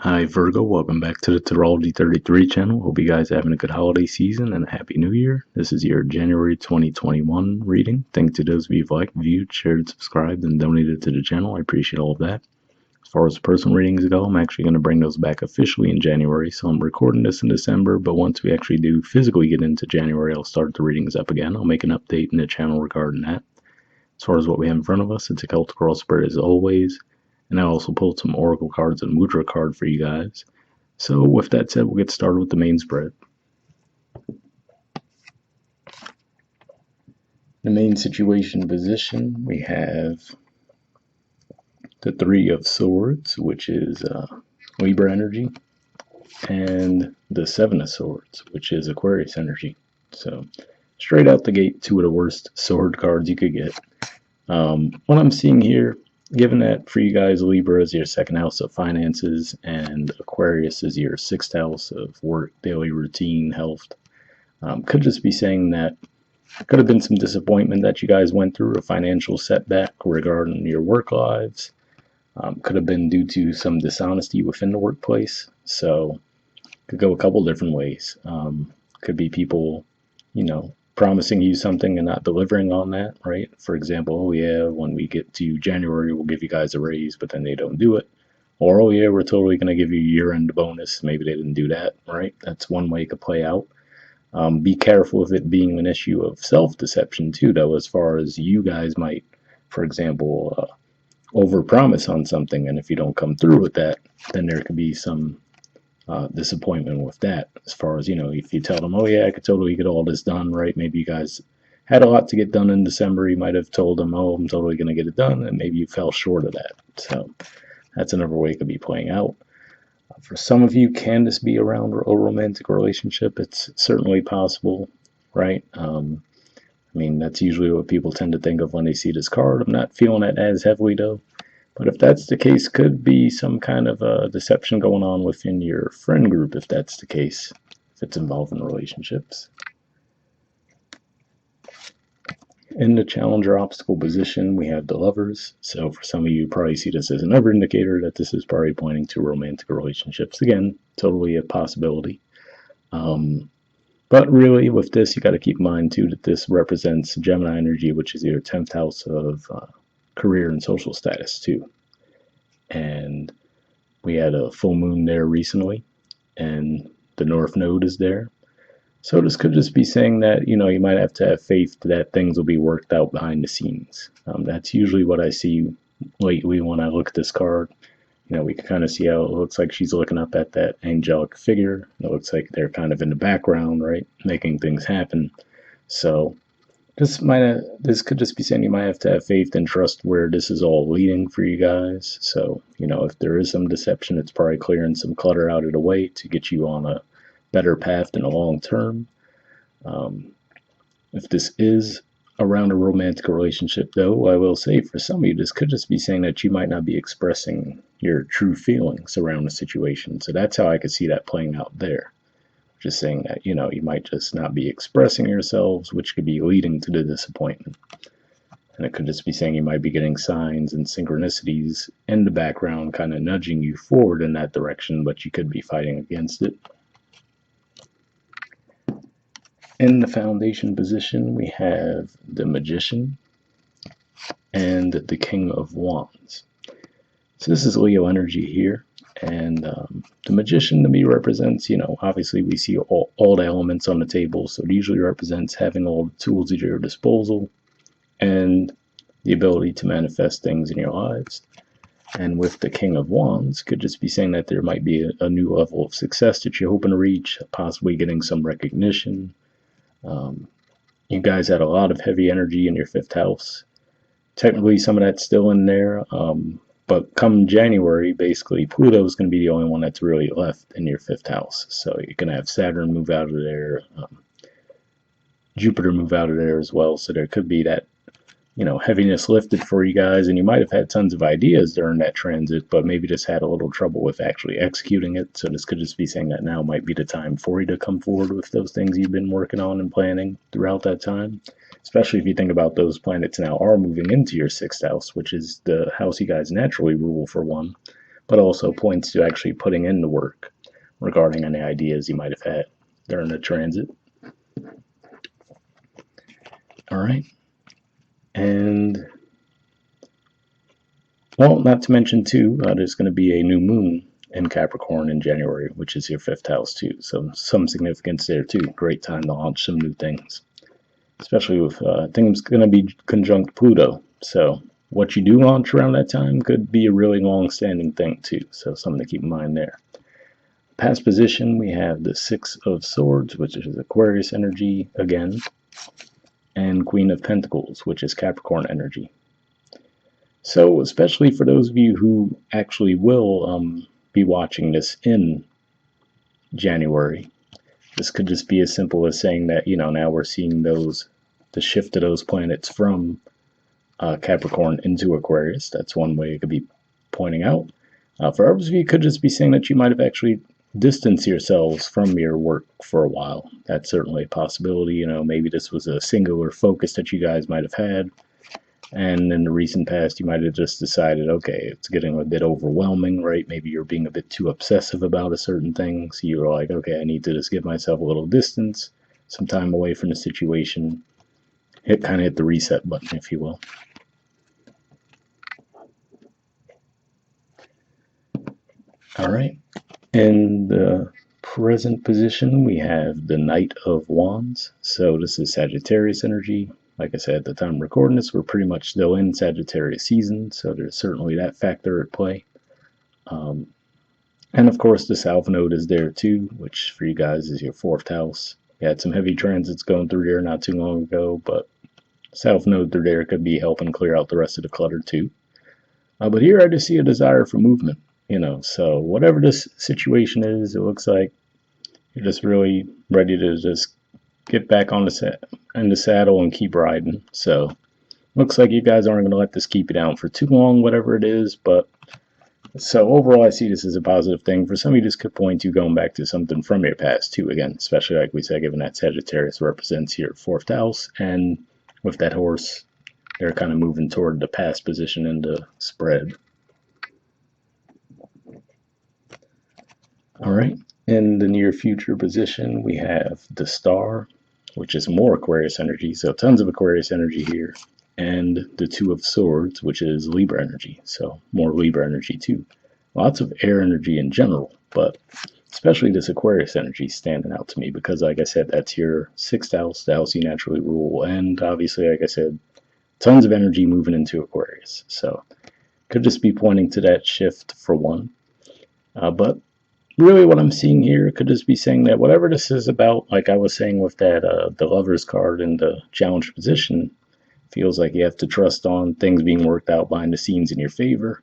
Hi Virgo, welcome back to the Astrology 33 channel. Hope you guys are having a good holiday season and a happy new year. This is your January 2021 reading. Thanks to those of you who've liked, viewed, shared, subscribed, and donated to the channel. I appreciate all of that. As far as personal readings go, I'm actually going to bring those back officially in January, so I'm recording this in December, but once we actually do physically get into January, I'll start the readings up again. I'll make an update in the channel regarding that. As far as what we have in front of us, it's a Celtic Spirit as always. And I also pulled some Oracle cards and Mudra card for you guys. So with that said, we'll get started with the main spread. The main situation position, we have the Three of Swords, which is Libra energy, and the Seven of Swords, which is Aquarius energy. So straight out the gate, two of the worst sword cards you could get. What I'm seeing here, given that for you guys, Libra is your second house of finances and Aquarius is your sixth house of work, daily routine, health, could just be saying that could have been some disappointment that you guys went through, a financial setback regarding your work lives. Could have been due to some dishonesty within the workplace. So could go a couple different ways. Could be people, promising you something and not delivering on that, right? For example, oh yeah, when we get to January, we'll give you guys a raise, but then they don't do it. Or, oh yeah, we're totally going to give you a year-end bonus. Maybe they didn't do that, right? That's one way it could play out. Be careful of it being an issue of self-deception too, though, as far as you guys might, for example, overpromise on something, and if you don't come through with that, then there could be some disappointment with that, as far as, if you tell them, oh yeah, I could totally get all this done, right? Maybe you guys had a lot to get done in December. You might have told them, oh, I'm totally going to get it done, and maybe you fell short of that. So that's another way it could be playing out. For some of you, can this be around a romantic relationship? It's certainly possible, right? That's usually what people tend to think of when they see this card. I'm not feeling it as heavily, though. But if that's the case, could be some kind of a deception going on within your friend group, if that's the case, if it's involving relationships. In the challenger obstacle position, we have the Lovers. So for some of you, probably see this as another indicator that this is probably pointing to romantic relationships. Again, totally a possibility. But really, with this, you got to keep in mind, too, that this represents Gemini energy, which is your 10th house of career and social status too. And we had a full moon there recently, and the North Node is there. So this could just be saying that, you might have to have faith that things will be worked out behind the scenes. That's usually what I see lately when I look at this card. We can kind of see how it looks like she's looking up at that angelic figure. It looks like they're kind of in the background, right, making things happen. So this could just be saying you might have to have faith and trust where this is all leading for you guys. So, if there is some deception, it's probably clearing some clutter out of the way to get you on a better path in the long term. If this is around a romantic relationship, though, I will say for some of you, this could just be saying that you might not be expressing your true feelings around the situation. So that's how I could see that playing out there. Just saying that, you might just not be expressing yourselves, which could be leading to the disappointment. And it could just be saying you might be getting signs and synchronicities in the background kind of nudging you forward in that direction, but you could be fighting against it. In the foundation position, we have the Magician and the King of Wands. So this is Leo energy here. And the Magician to me represents, obviously we see all the elements on the table. So it usually represents having all the tools at your disposal and the ability to manifest things in your lives. And with the King of Wands, could just be saying that there might be a new level of success that you're hoping to reach, possibly getting some recognition. You guys had a lot of heavy energy in your fifth house. Technically, some of that's still in there. But come January, basically, Pluto is going to be the only one that's really left in your fifth house. So you're going to have Saturn move out of there, Jupiter move out of there as well. So there could be that, heaviness lifted for you guys. And you might have had tons of ideas during that transit, but maybe just had a little trouble with actually executing it. So this could just be saying that now might be the time for you to come forward with those things you've been working on and planning throughout that time. Especially if you think about those planets now are moving into your sixth house, which is the house you guys naturally rule for one, but also points to actually putting in the work regarding any ideas you might have had during the transit. All right. And, well, not to mention, too, there's going to be a new moon in Capricorn in January, which is your 5th house, too. So some significance there, too. Great time to launch some new things, especially with things going to be conjunct Pluto. So what you do launch around that time could be a really long-standing thing, too. So something to keep in mind there. Past position, we have the 6 of Swords, which is Aquarius energy again, and Queen of Pentacles, which is Capricorn energy. So, especially for those of you who actually will be watching this in January, this could just be as simple as saying that, now we're seeing the shift of those planets from Capricorn into Aquarius. That's one way it could be pointing out. For others of you, it could just be saying that you might have actually distanced yourselves from your work for a while. That's certainly a possibility. Maybe this was a singular focus that you guys might have had. And in the recent past, you might have just decided, okay, it's getting a bit overwhelming, right? Maybe you're being a bit too obsessive about a certain thing. So you're like, okay, I need to just give myself a little distance, some time away from the situation. Kind of hit the reset button, if you will. All right. In the present position, we have the Knight of Wands. So this is Sagittarius energy. Like I said, at the time of recording this, we're pretty much still in Sagittarius season, so there's certainly that factor at play. And of course, the South Node is there too, which for you guys is your 4th house. You had some heavy transits going through there not too long ago, but South Node through there could be helping clear out the rest of the clutter too. But here I just see a desire for movement, so whatever this situation is, it looks like you're just really ready to just get back on the saddle and keep riding. So looks like you guys aren't going to let this keep you down for too long, whatever it is. But so overall, I see this as a positive thing. For some of you, this could point to going back to something from your past too. Again, especially like we said, given that Sagittarius represents your 4th house, and with that horse, they're kind of moving toward the past position in the spread. All right. In the near future position, we have the Star, which is more Aquarius energy, so tons of Aquarius energy here, and the 2 of Swords, which is Libra energy, so more Libra energy too. Lots of air energy in general, but especially this Aquarius energy standing out to me because, like I said, that's your 6th house, the house you naturally rule, and obviously, like I said, tons of energy moving into Aquarius, so could just be pointing to that shift for one. But really what I'm seeing here could just be saying that whatever this is about, like I was saying with that the Lover's card in the challenge position, feels like you have to trust on things being worked out behind the scenes in your favor.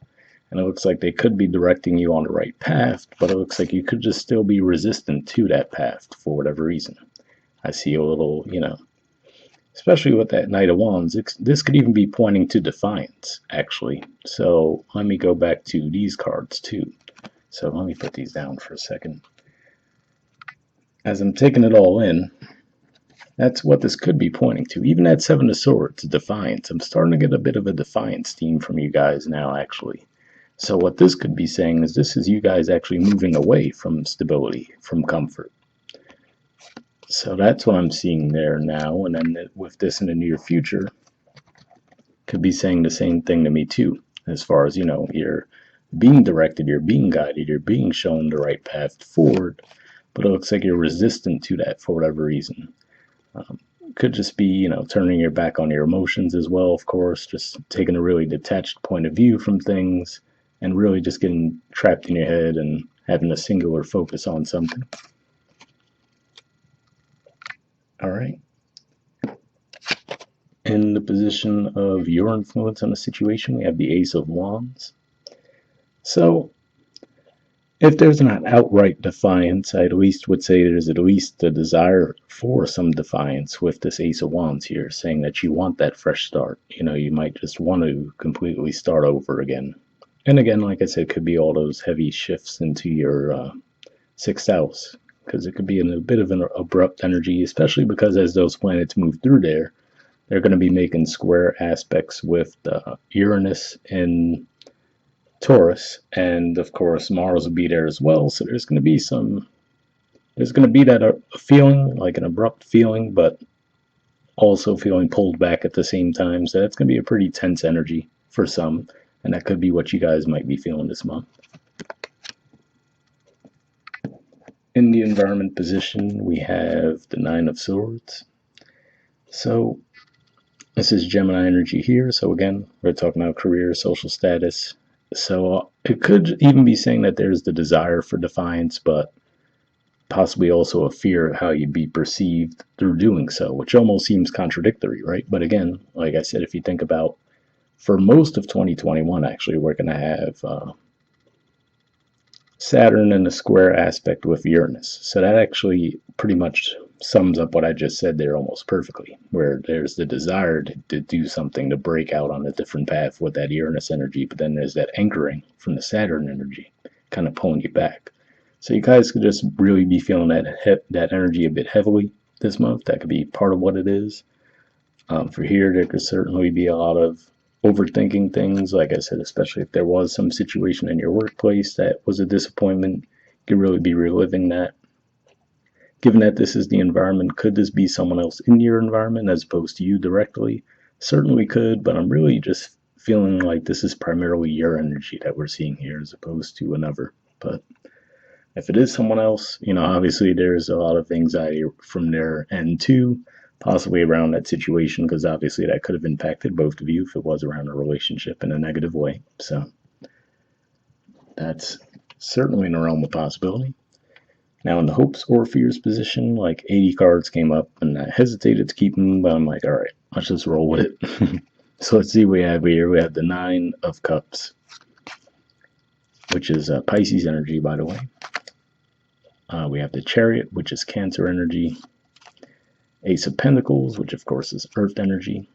And it looks like they could be directing you on the right path, but it looks like you could just still be resistant to that path for whatever reason. I see a little, especially with that Knight of Wands, this could even be pointing to Defiance, actually. So let me go back to these cards too. So let me put these down for a second. As I'm taking it all in, that's what this could be pointing to. Even that 7 of Swords, Defiance. I'm starting to get a bit of a Defiance theme from you guys now, actually. So what this could be saying is this is you guys actually moving away from stability, from comfort. So that's what I'm seeing there now. And then with this in the near future, could be saying the same thing to me too. As far as, you're being directed, you're being guided, you're being shown the right path forward. But it looks like you're resistant to that for whatever reason. Could just be, turning your back on your emotions as well, of course, just taking a really detached point of view from things and really just getting trapped in your head and having a singular focus on something. All right. In the position of your influence on the situation, we have the Ace of Wands. So if there's not outright defiance, I at least would say there's at least a desire for some defiance with this Ace of Wands here, saying that you want that fresh start. You might just want to completely start over again. And again, like I said, it could be all those heavy shifts into your 6th house, because it could be in a bit of an abrupt energy, especially because as those planets move through there, they're going to be making square aspects with Uranus in Taurus, and of course Mars will be there as well. So there's going to be that feeling, like an abrupt feeling, but also feeling pulled back at the same time. So that's going to be a pretty tense energy for some, and that could be what you guys might be feeling this month. In the environment position, we have the Nine of Swords. So this is Gemini energy here. So again, we're talking about career, social status. So it could even be saying that there's the desire for defiance, but possibly also a fear of how you'd be perceived through doing so, which almost seems contradictory, right? But again, like I said, if you think about, for most of 2021, actually, we're going to have Saturn in a square aspect with Uranus. So that actually pretty much sums up what I just said there almost perfectly, where there's the desire to do something, to break out on a different path with that Uranus energy, but then there's that anchoring from the Saturn energy, kind of pulling you back. So you guys could just really be feeling that energy a bit heavily this month. That could be part of what it is. For here, there could certainly be a lot of overthinking things. Like I said, especially if there was some situation in your workplace that was a disappointment, you could really be reliving that. Given that this is the environment, could this be someone else in your environment as opposed to you directly? Certainly could, but I'm really just feeling like this is primarily your energy that we're seeing here as opposed to another. But if it is someone else, obviously there's a lot of anxiety from their end too, possibly around that situation, because obviously that could have impacted both of you if it was around a relationship in a negative way. So that's certainly in the realm of possibility. Now, in the hopes or fears position, like 80 cards came up, and I hesitated to keep them, but I'm like, all right, let's just roll with it. So let's see what we have here. We have the Nine of Cups, which is Pisces energy, by the way. We have the Chariot, which is Cancer energy. Ace of Pentacles, which of course is Earth energy.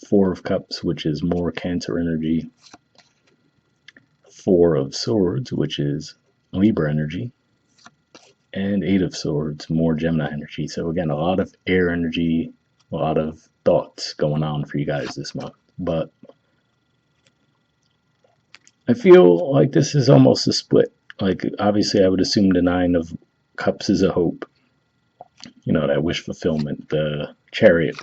Four of Cups, which is more Cancer energy. Four of Swords, which is Libra energy. And Eight of Swords, more Gemini energy. So again, a lot of air energy, a lot of thoughts going on for you guys this month. But I feel like this is almost a split. Like, obviously, I would assume the Nine of Cups is a hope. That wish fulfillment. The Chariot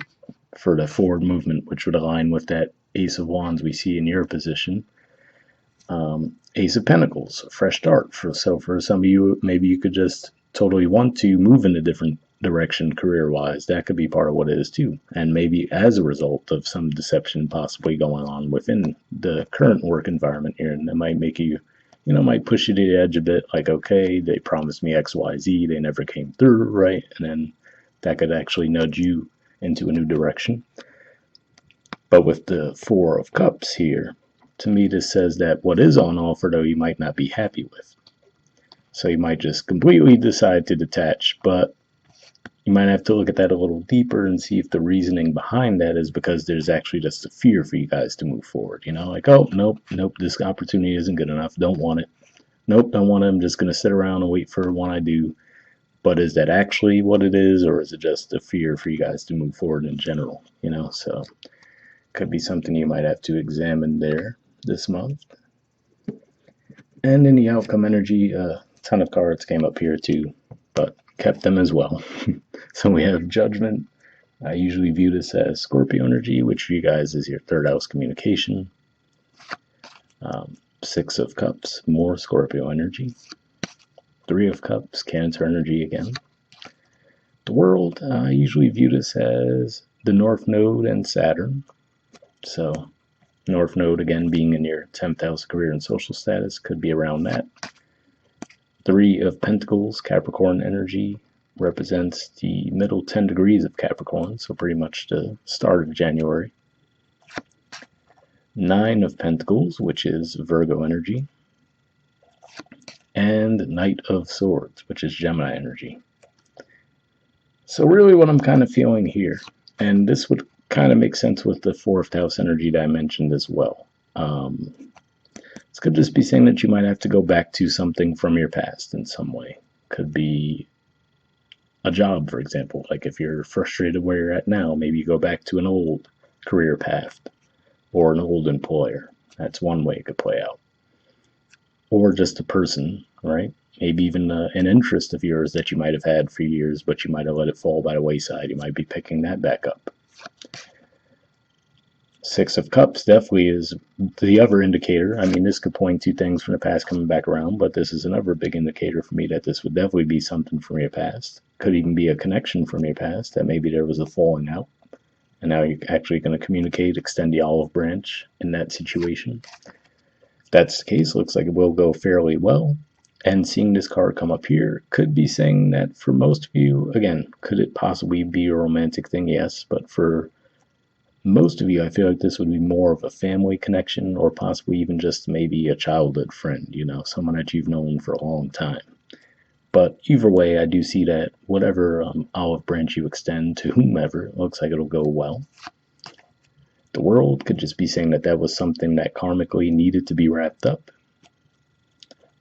for the forward movement, which would align with that Ace of Wands we see in your position. Ace of Pentacles, fresh start. So for some of you, maybe you could just totally want to move in a different direction career-wise. That could be part of what it is too. And maybe as a result of some deception possibly going on within the current work environment here, and that might make you, might push you to the edge a bit, like, okay, they promised me X, Y, Z, they never came through, right? And then that could actually nudge you into a new direction. But with the Four of Cups here, to me this says that what is on offer, though, you might not be happy with. So you might just completely decide to detach, but you might have to look at that a little deeper and see if the reasoning behind that is because there's actually just a fear for you guys to move forward. Like, oh, nope, this opportunity isn't good enough. Don't want it. Nope, don't want it. I'm just going to sit around and wait for when I do. But is that actually what it is, or is it just a fear for you guys to move forward in general? So could be something you might have to examine there this month. And in the outcome energy, a ton of cards came up here too, but kept them as well. So we have Judgment. I usually view this as Scorpio energy, which for you guys is your third house communication. Six of Cups, more Scorpio energy. Three of Cups, Cancer energy again. The World, I usually view this as the North Node and Saturn. So North Node, again, being in your 10th house career and social status, could be around that. Three of Pentacles, Capricorn energy, represents the middle 10 degrees of Capricorn, so pretty much the start of January. Nine of Pentacles, which is Virgo energy. And Knight of Swords, which is Gemini energy. So really what I'm kind of feeling here, and this would kind of make sense with the fourth house energy that I mentioned as well. This could just be saying that you might have to go back to something from your past in some way. Could be a job, for example. Like if you're frustrated where you're at now, maybe you go back to an old career path or an old employer. That's one way it could play out. Or just a person, right? Maybe even an interest of yours that you might have had for years, but you might have let it fall by the wayside. You might be picking that back up. Six of Cups definitely is the other indicator. I mean, this could point to things from the past coming back around, but this is another big indicator for me that this would definitely be something from your past. Could even be a connection from your past, that maybe there was a falling out, and now you're actually going to communicate, extend the olive branch in that situation. If that's the case, looks like it will go fairly well. And seeing this card come up here could be saying that for most of you, again, could it possibly be a romantic thing? Yes, but for most of you, I feel like this would be more of a family connection, or possibly even just maybe a childhood friend, someone that you've known for a long time. But either way, I do see that whatever olive branch you extend to whomever, it looks like it'll go well. The World could just be saying that that was something that karmically needed to be wrapped up.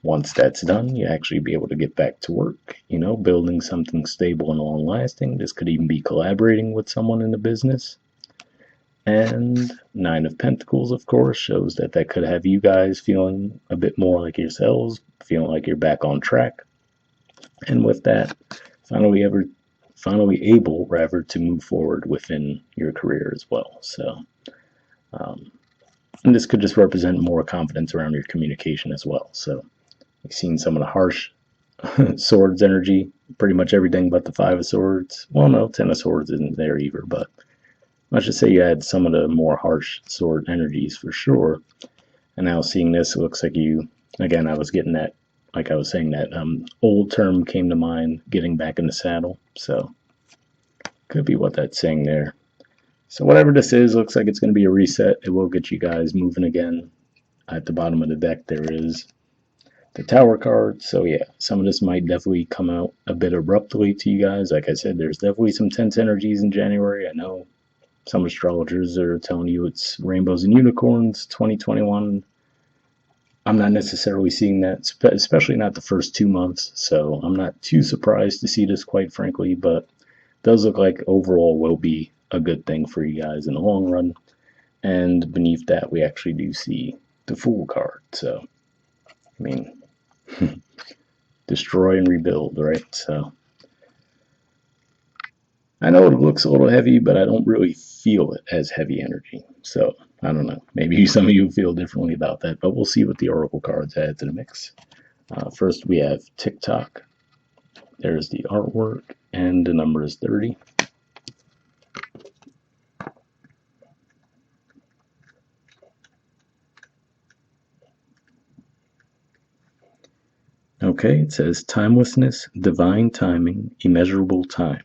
Once that's done, you actually be able to get back to work, building something stable and long lasting. This could even be collaborating with someone in the business. And Nine of Pentacles, of course, shows that that could have you guys feeling a bit more like yourselves, feeling like you're back on track. And with that, finally able to move forward within your career as well. So, and this could just represent more confidence around your communication as well. So, you've seen some of the harsh swords energy, pretty much everything but the Five of Swords. Well, no, Ten of Swords isn't there either, but let's just say you had some of the more harsh sword energies for sure. And now seeing this, it looks like you, again, I was getting that, like I was saying, that old term came to mind, getting back in the saddle. So, could be what that's saying there. So whatever this is, looks like it's going to be a reset. It will get you guys moving again. At the bottom of the deck, there is the Tower card. So yeah, some of this might definitely come out a bit abruptly to you guys. Like I said, there's definitely some tense energies in January. I know some astrologers are telling you it's rainbows and unicorns 2021. I'm not necessarily seeing that, especially not the first 2 months. So I'm not too surprised to see this, quite frankly, but it does look like overall will be a good thing for you guys in the long run. And beneath that, we actually do see the Fool card. So, I mean, destroy and rebuild, right? So, I know it looks a little heavy, but I don't really feel it as heavy energy. So, I don't know. Maybe some of you feel differently about that, but we'll see what the Oracle cards add to the mix. First, we have TikTok. There's the artwork, and the number is 30. Okay, it says timelessness, divine timing, immeasurable time.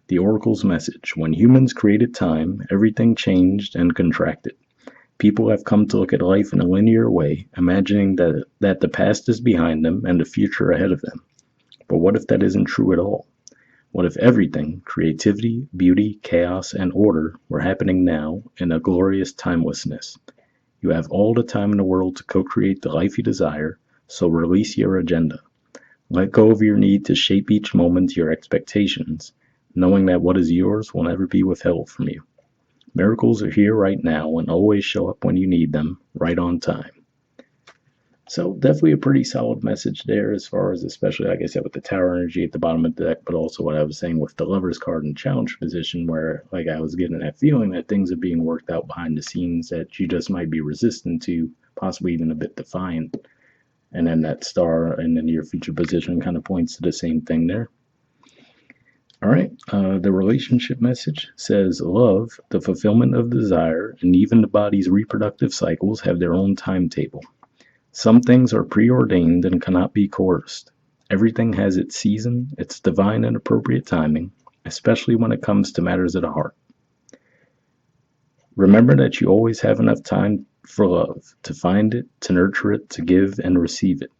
The Oracle's message: when humans created time, everything changed and contracted. People have come to look at life in a linear way, imagining that the past is behind them and the future ahead of them. But what if that isn't true at all? What if everything, creativity, beauty, chaos, and order, were happening now in a glorious timelessness? You have all the time in the world to co-create the life you desire, so release your agenda. Let go of your need to shape each moment to your expectations, knowing that what is yours will never be withheld from you. Miracles are here right now and always show up when you need them, right on time. So definitely a pretty solid message there, as far as, especially like I said, with the Tower energy at the bottom of the deck, but also what I was saying with the Lover's card in challenge position, where like I was getting that feeling that things are being worked out behind the scenes that you just might be resistant to, possibly even a bit defiant. And then that star in the near future position kind of points to the same thing there. All right, the relationship message says love, the fulfillment of desire, and even the body's reproductive cycles have their own timetable. Some things are preordained and cannot be coerced. Everything has its season, its divine and appropriate timing, especially when it comes to matters of the heart. Remember that you always have enough time for love, to find it, to nurture it, to give and receive it.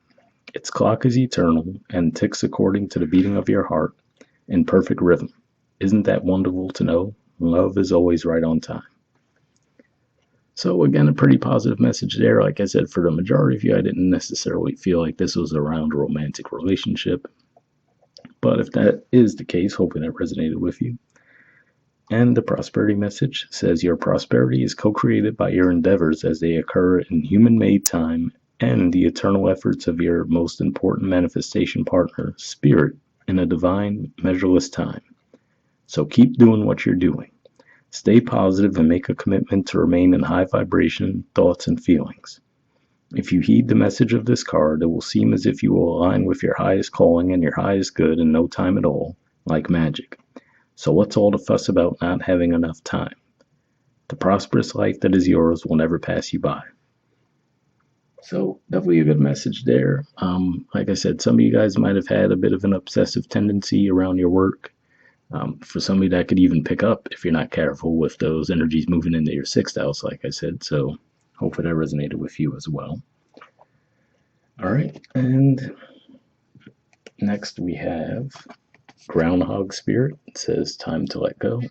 Its clock is eternal and ticks according to the beating of your heart in perfect rhythm. Isn't that wonderful to know? Love is always right on time. So again, a pretty positive message there. Like I said, for the majority of you, I didn't necessarily feel like this was around a romantic relationship. But if that is the case, hopefully that resonated with you. And the prosperity message says your prosperity is co-created by your endeavors as they occur in human-made time and the eternal efforts of your most important manifestation partner, Spirit, in a divine, measureless time. So keep doing what you're doing. Stay positive and make a commitment to remain in high vibration thoughts and feelings. If you heed the message of this card, it will seem as if you will align with your highest calling and your highest good in no time at all, like magic. So what's all the fuss about not having enough time? The prosperous life that is yours will never pass you by. So definitely a good message there. Like I said, some of you guys might have had a bit of an obsessive tendency around your work. For somebody that could even pick up if you're not careful with those energies moving into your sixth house, like I said. So hopefully that resonated with you as well. All right, and next we have Groundhog Spirit. It says time to let go.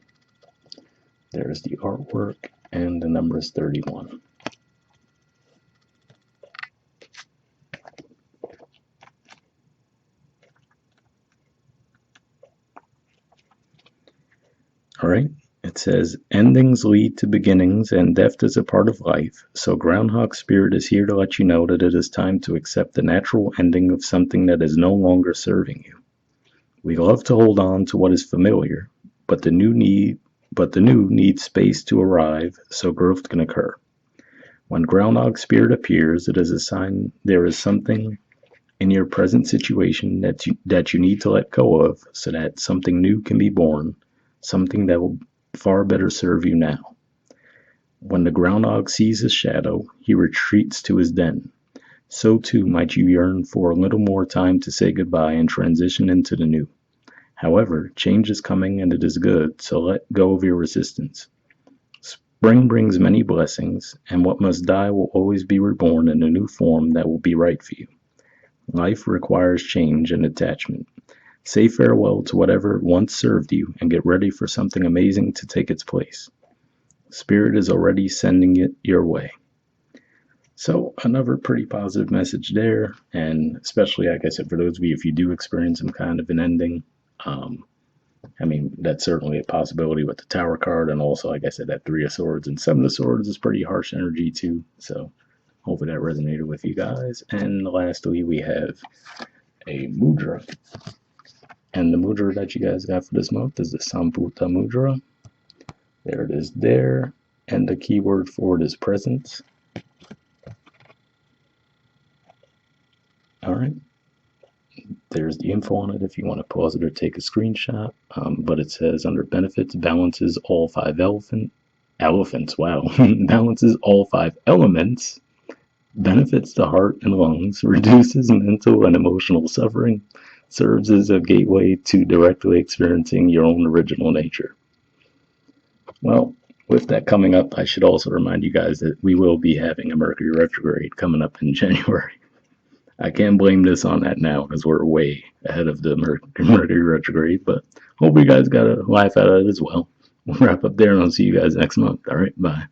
There's the artwork, and the number is 31. All right. It says, endings lead to beginnings and death is a part of life. So Groundhog Spirit is here to let you know that it is time to accept the natural ending of something that is no longer serving you. We love to hold on to what is familiar, but the new needs space to arrive so growth can occur. When Groundhog Spirit appears, it is a sign there is something in your present situation that you need to let go of so that something new can be born, something that will far better serve you now. When the groundhog sees his shadow, he retreats to his den. So too might you yearn for a little more time to say goodbye and transition into the new. However, change is coming and it is good, so let go of your resistance. Spring brings many blessings, and what must die will always be reborn in a new form that will be right for you. Life requires change and attachment. Say farewell to whatever once served you and get ready for something amazing to take its place. Spirit is already sending it your way. So another pretty positive message there, and especially, like I said, for those of you, if you do experience some kind of an ending, that's certainly a possibility with the Tower card, and also, like I said, that Three of Swords and Seven of Swords is pretty harsh energy too, so hopefully that resonated with you guys. And lastly, we have a mudra. And the mudra that you guys got for this month is the Samputta Mudra. There it is there. And the keyword for it is presence. All right. There's the info on it if you want to pause it or take a screenshot. But it says under benefits, balances all five elephants. Wow. Balances all five elements. Benefits the heart and lungs. Reduces mental and emotional suffering. Serves as a gateway to directly experiencing your own original nature. Well, with that coming up, I should also remind you guys that we will be having a Mercury retrograde coming up in January. I can't blame this on that now because we're way ahead of the Mercury retrograde, but hope you guys got a laugh out of it as well. We'll wrap up there and I'll see you guys next month. All right, bye.